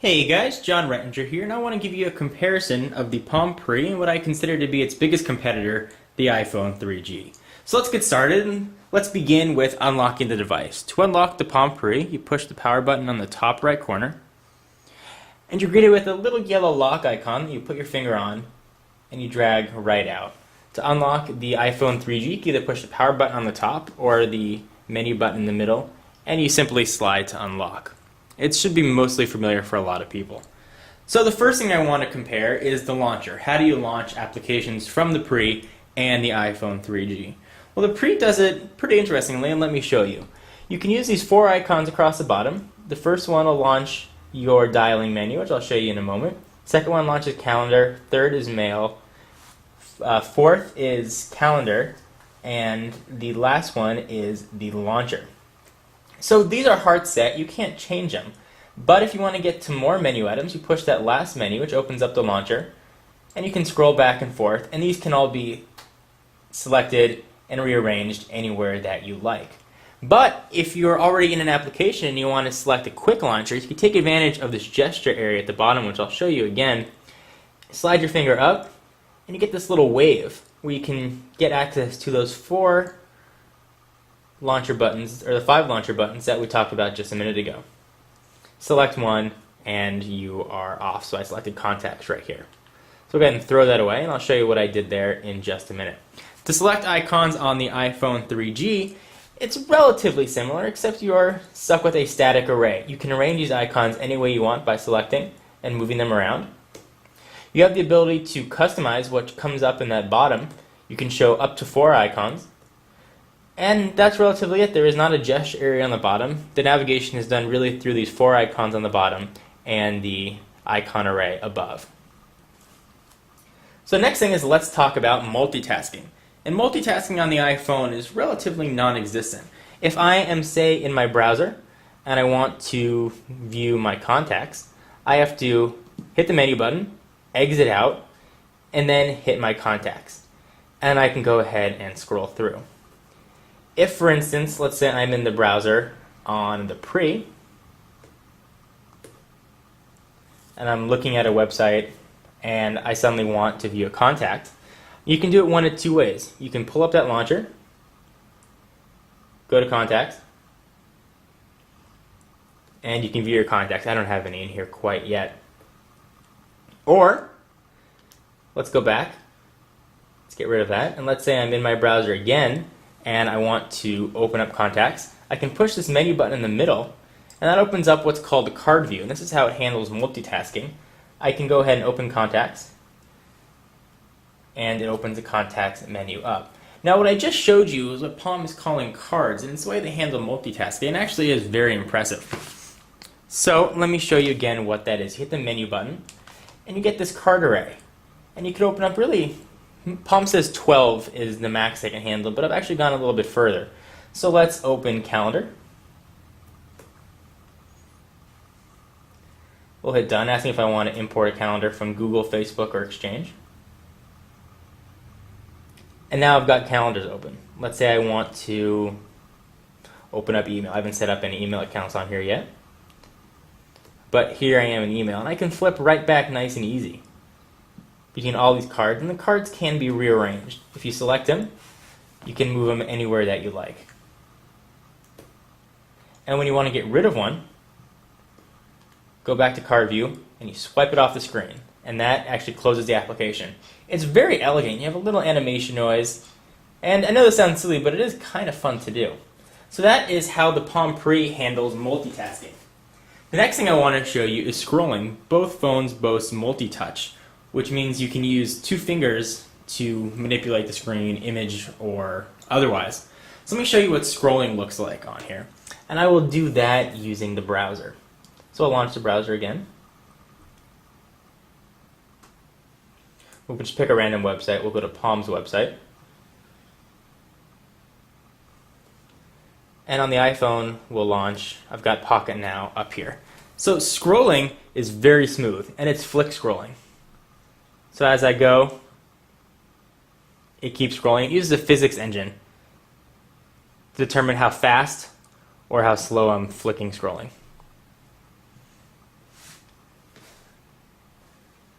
Hey guys, John Rettinger here, and I want to give you a comparison of the Palm Pre and what I consider to be its biggest competitor, the iPhone 3G. So let's get started, and let's begin with unlocking the device. To unlock the Palm Pre, you push the power button on the top right corner, and you're greeted with a little yellow lock icon that you put your finger on, and you drag right out. To unlock the iPhone 3G, you can either push the power button on the top or the menu button in the middle, and you simply slide to unlock. It should be mostly familiar for a lot of people. So the first thing I want to compare is the launcher. How do you launch applications from the Pre and the iPhone 3G? Well, the Pre does it pretty interestingly, and let me show you. You can use these four icons across the bottom. The first one will launch your dialing menu, which I'll show you in a moment. Second one launches calendar. Third is mail. Fourth is calendar. And the last one is the launcher. So these are hard set, you can't change them. But if you want to get to more menu items, you push that last menu, which opens up the launcher, and you can scroll back and forth, and these can all be selected and rearranged anywhere that you like. But if you're already in an application and you want to select a quick launcher, you can take advantage of this gesture area at the bottom, which I'll show you again. Slide your finger up, and you get this little wave where you can get access to those four launcher buttons, or the five launcher buttons that we talked about just a minute ago. Select one and you are off. So I selected contacts right here. So go ahead and throw that away, and I'll show you what I did there in just a minute. To select icons on the iPhone 3G, it's relatively similar, except you are stuck with a static array. You can arrange these icons any way you want by selecting and moving them around. You have the ability to customize what comes up in that bottom. You can show up to four icons. And that's relatively it. There is not a gesture area on the bottom. The navigation is done really through these four icons on the bottom and the icon array above. So next thing is, let's talk about multitasking. And multitasking on the iPhone is relatively non-existent. If I am, say, in my browser and I want to view my contacts, I have to hit the menu button, exit out, and then hit my contacts. And I can go ahead and scroll through. If, for instance, let's say I'm in the browser on the Pre, and I'm looking at a website, and I suddenly want to view a contact, you can do it one of two ways. You can pull up that launcher, go to Contacts, and you can view your contacts. I don't have any in here quite yet. Or, let's go back. Let's get rid of that. And let's say I'm in my browser again, and I want to open up contacts. I can push this menu button in the middle, and that opens up what's called the card view, and this is how it handles multitasking. I can go ahead and open contacts, and it opens the contacts menu up. Now what I just showed you is what Palm is calling cards, and it's the way they handle multitasking, and actually is very impressive. So let me show you again what that is. You hit the menu button, and you get this card array, and you can open up really, Palm says 12 is the max they can handle, but I've actually gone a little bit further. So let's open calendar. We'll hit done, asking if I want to import a calendar from Google, Facebook, or Exchange. And now I've got calendars open. Let's say I want to open up email. I haven't set up any email accounts on here yet. But here I am in email, and I can flip right back nice and easy between all these cards, and the cards can be rearranged. If you select them, you can move them anywhere that you like. And when you want to get rid of one, go back to card view, and you swipe it off the screen, and that actually closes the application. It's very elegant. You have a little animation noise, and I know this sounds silly, but it is kind of fun to do. So that is how the Palm Pre handles multitasking. The next thing I want to show you is scrolling. Both phones boast multi-touch, which means you can use two fingers to manipulate the screen, image, or otherwise. So let me show you what scrolling looks like on here. And I will do that using the browser. So I'll launch the browser again. We'll just pick a random website. We'll go to Palm's website. And on the iPhone, we'll launch, I've got Pocket Now up here. So scrolling is very smooth, and it's flick scrolling. So as I go, it keeps scrolling. It uses a physics engine to determine how fast or how slow I'm flicking scrolling.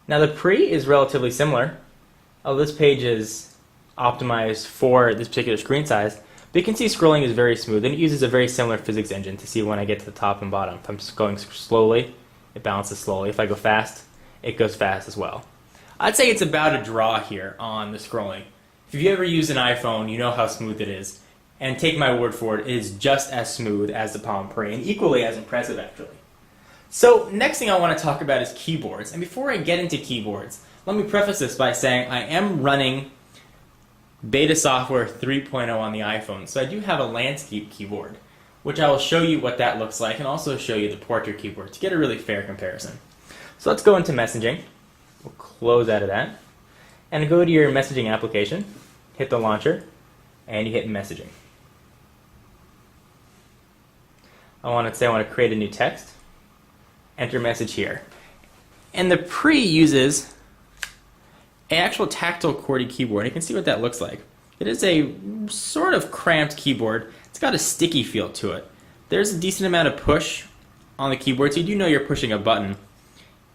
Now the pre is relatively similar. This page is optimized for this particular screen size, but you can see scrolling is very smooth, and it uses a very similar physics engine to see when I get to the top and bottom. If I'm just going slowly, it bounces slowly. If I go fast, it goes fast as well. I'd say it's about a draw here on the scrolling. If you ever use an iPhone, you know how smooth it is. And take my word for it, it is just as smooth as the Palm Pre, and equally as impressive actually. So next thing I want to talk about is keyboards. And before I get into keyboards, let me preface this by saying I am running beta software 3.0 on the iPhone. So I do have a landscape keyboard, which I will show you what that looks like and also show you the portrait keyboard to get a really fair comparison. So let's go into messaging. We'll close out of that. And go to your messaging application, hit the launcher, and you hit messaging. I want to create a new text. Enter message here. And the Pre uses an actual tactile QWERTY keyboard. You can see what that looks like. It is a sort of cramped keyboard. It's got a sticky feel to it. There's a decent amount of push on the keyboard, so you do know you're pushing a button.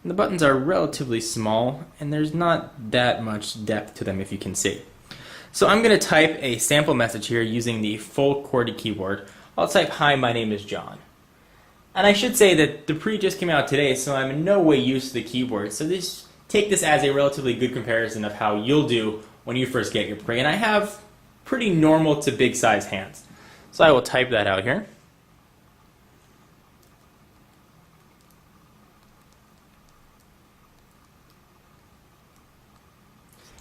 And the buttons are relatively small, and there's not that much depth to them, if you can see. So I'm going to type a sample message here using the full QWERTY keyboard. I'll type, "Hi, my name is John." And I should say that the Pre just came out today, so I'm in no way used to the keyboard. So take this as a relatively good comparison of how you'll do when you first get your Pre. And I have pretty normal to big size hands. So I will type that out here.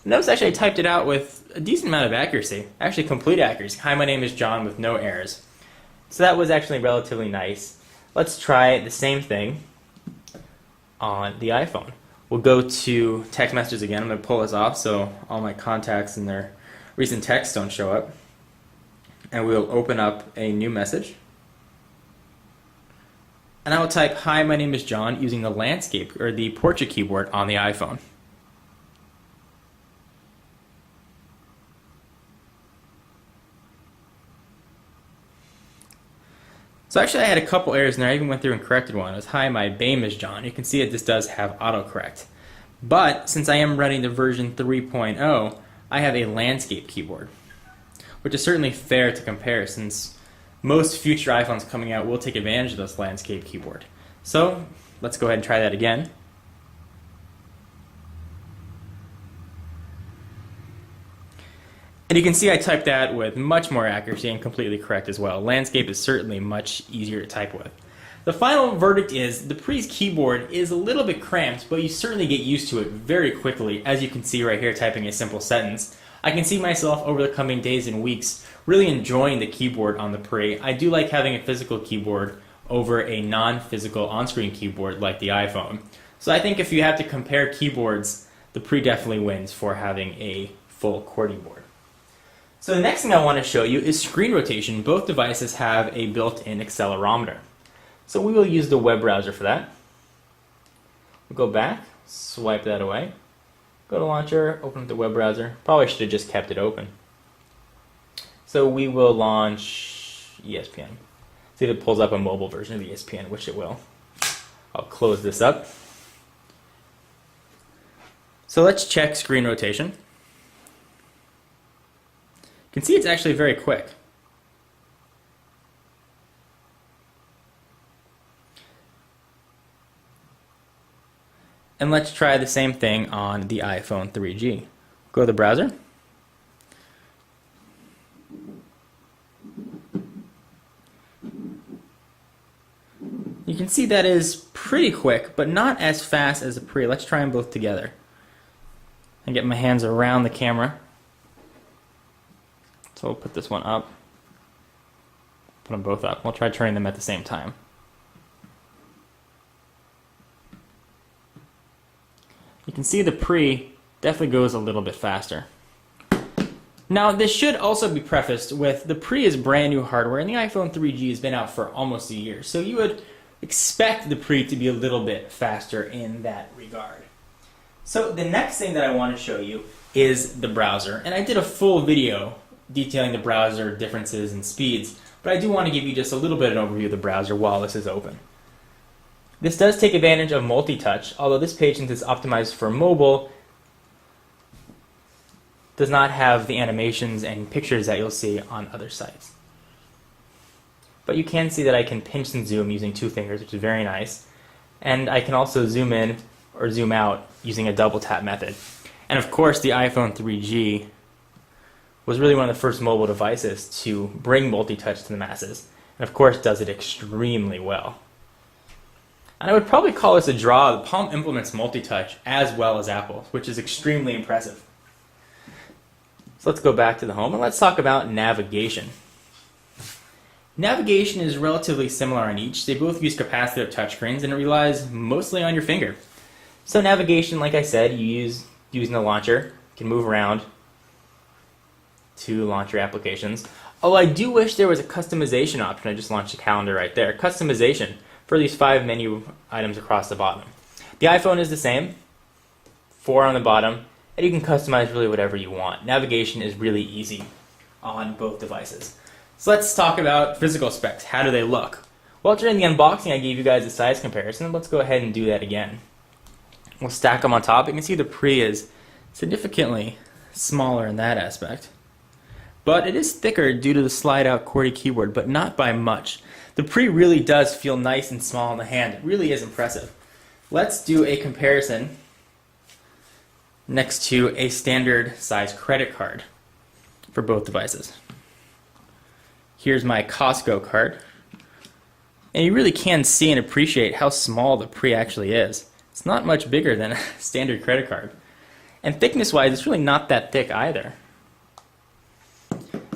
Notice actually I typed it out with a decent amount of accuracy, actually complete accuracy. "Hi, my name is John," with no errors. So that was actually relatively nice. Let's try the same thing on the iPhone. We'll go to text messages again. I'm going to pull this off so all my contacts and their recent texts don't show up. And we'll open up a new message. And I will type, "Hi, my name is John," using the landscape or the portrait keyboard on the iPhone. So actually I had a couple errors in there. I even went through and corrected one. It was, "Hi, my name is John." You can see that this does have autocorrect. But since I am running the version 3.0, I have a landscape keyboard, which is certainly fair to compare since most future iPhones coming out will take advantage of this landscape keyboard. So let's go ahead and try that again. And you can see I typed that with much more accuracy and completely correct as well. Landscape is certainly much easier to type with. The final verdict is the Pre's keyboard is a little bit cramped, but you certainly get used to it very quickly, as you can see right here typing a simple sentence. I can see myself over the coming days and weeks really enjoying the keyboard on the Pre. I do like having a physical keyboard over a non-physical on-screen keyboard like the iPhone. So I think if you have to compare keyboards, the Pre definitely wins for having a full QWERTY board. So the next thing I want to show you is screen rotation. Both devices have a built-in accelerometer. So we will use the web browser for that. We'll go back, swipe that away, go to launcher, open up the web browser. Probably should have just kept it open. So we will launch ESPN. See if it pulls up a mobile version of ESPN, which it will. I'll close this up. So let's check screen rotation. You can see it's actually very quick. And let's try the same thing on the iPhone 3G. Go to the browser. You can see that is pretty quick, but not as fast as the Pre. Let's try them both together. And get my hands around the camera. So we'll put this one up, put them both up. We'll try turning them at the same time. You can see the Pre definitely goes a little bit faster. Now this should also be prefaced with the Pre is brand new hardware and the iPhone 3G has been out for almost a year. So you would expect the Pre to be a little bit faster in that regard. So the next thing that I want to show you is the browser. And I did a full video detailing the browser differences and speeds, but I do want to give you just a little bit of an overview of the browser while this is open. This does take advantage of multi-touch, although this page, since it's optimized for mobile, does not have the animations and pictures that you'll see on other sites. But you can see that I can pinch and zoom using 2 fingers, which is very nice. And I can also zoom in or zoom out using a double tap method. And of course, the iPhone 3G was really one of the first mobile devices to bring multi-touch to the masses. And of course, does it extremely well. And I would probably call this a draw. The Palm implements multi-touch as well as Apple, which is extremely impressive. So let's go back to the home and let's talk about navigation. Navigation is relatively similar on each. They both use capacitive touchscreens and it relies mostly on your finger. So navigation, like I said, you use using the launcher. You can move around to launch your applications. Oh, I do wish there was a customization option. I just launched a calendar right there. Customization for these 5 menu items across the bottom. The iPhone is the same, 4 on the bottom, and you can customize really whatever you want. Navigation is really easy on both devices. So let's talk about physical specs. How do they look? Well, during the unboxing, I gave you guys a size comparison. Let's go ahead and do that again. We'll stack them on top. You can see the Pre is significantly smaller in that aspect. But it is thicker due to the slide-out QWERTY keyboard, but not by much. The Pre really does feel nice and small in the hand. It really is impressive. Let's do a comparison next to a standard size credit card for both devices. Here's my Costco card. And you really can see and appreciate how small the Pre actually is. It's not much bigger than a standard credit card. And thickness-wise, it's really not that thick either.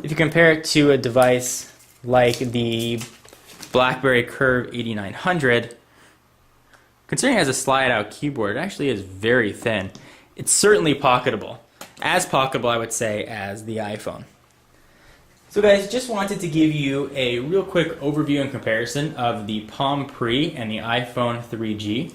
If you compare it to a device like the BlackBerry Curve 8900, considering it has a slide-out keyboard, it actually is very thin. It's certainly pocketable. As pocketable, I would say, as the iPhone. So guys, just wanted to give you a real quick overview and comparison of the Palm Pre and the iPhone 3G.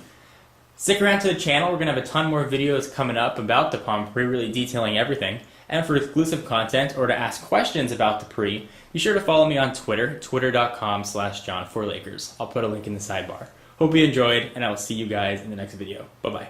Stick around to the channel. We're going to have a ton more videos coming up about the Palm Pre, really detailing everything. And for exclusive content or to ask questions about the Pre, be sure to follow me on Twitter, twitter.com/John4Lakers. I'll put a link in the sidebar. Hope you enjoyed, and I will see you guys in the next video. Bye-bye.